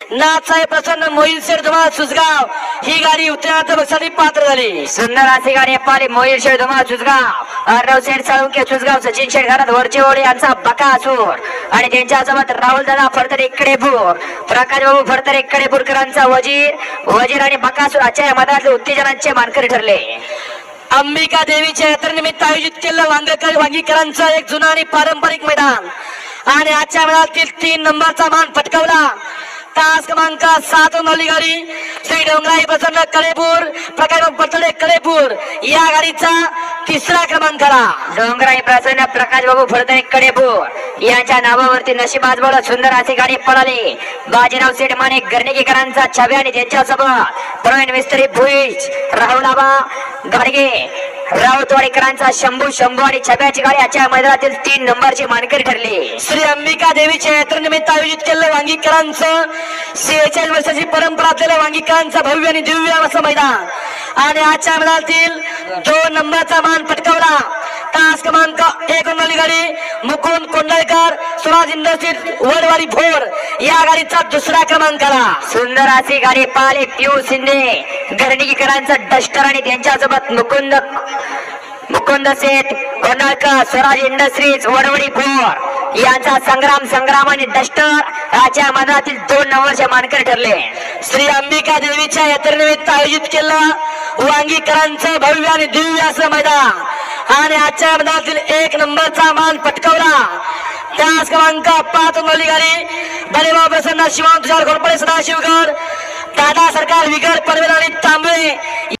नाथसाहेब प्रसन्न मोहिल शेठ धुमाळ सुसगाव ही गाडी उतरण्यात बक्षासाठी पात्र झाली। सुंदर अशी गाडी पाली मोहिल शेठ धुमाळ सुसगाव अर्णव शेठ साळुंके सुसगाव सचिन शेठ घरात वरचे ओढे यांचा बकासूर आणि त्यांच्या सोबत राहुल दादा फडतरे कडेपूर प्रकाश बाबू फडतरे कडेपूरकरांचा वजीर आणि बकासूर आजच्या या मैदानातले उत्तेजनाचे मानकरी ठरले। अंबिका देवीच्या यात्रेनिमित्त आयोजित केलेलं वांगीकरांचं एक जुनं आणि पारंपरिक मैदान आणि आजच्या मैदानातील 3 नंबरचा मान पटकावला तास क्रमांक 7 नवली गाडी श्री डोंगराई प्रसन्न कडेपूर प्रकाश फडतरे कडेपूर या गाडीचा 3रा क्रमांक आला। डोंगराई प्रसन्न प्रकाश बाबू फडतरे कडेपूर यांच्या नावावरती नशीबाज बोलत सुंदर अशी गाडी पळाली। बाजीराव शेठ माने गर्णिकेकरांचा छबी आणि त्यांच्यासोबत प्रवीण मिस्त्री भुईज राहुल आबा गाडगे राऊतवाडीकरांचा शंभू आणि छब्याची गाडी आजच्या मैदानातील 3 नंबरची मानकरी ठरली। श्री अंबिका देवीच्या यात्रेनिमित्त आयोजित केलेलं वांगीकरांचं 46 वर्षाची परंपरा असलेलं वांगीकरांचं भव्य आणि दिव्य असं मैदान आणि आजच्या मैदानातील 2 नंबरचा मान पटकावला तास क्रमांक 1 नवली गाडी मुकुंद कोंडळकर स्वराज इंडस्ट्रीज वडवाडी भोर या गाडीचा 2रा क्रमांक आला। सुंदर अशी गाडी पाहिली पियू शिंदे गर्णिकेकरांचा डस्टर आणि त्यांच्यासोबत मुकुंद शेठ कोंडळकर स्वराज इंडस्ट्रीज वडवडी भोर यांचा संग्राम आणि डस्टर आजच्या मैदानातील 2 नंबरचे मानकरी ठरले। श्री अंबिका देवीच्या यात्रेनिमित्त आयोजित केलं वांगीकरांचं भव्य आणि दिव्य असं मैदान आणि आजच्या मैदानातील 1 नंबरचा मान पटकावला त्याच क्रमांक 5 नवली गाडी बलेबाब प्रसन्न शिवान तुषार घोरपडे सदाशिवगड दादा सरकार विगड पनवेल आणि तांबे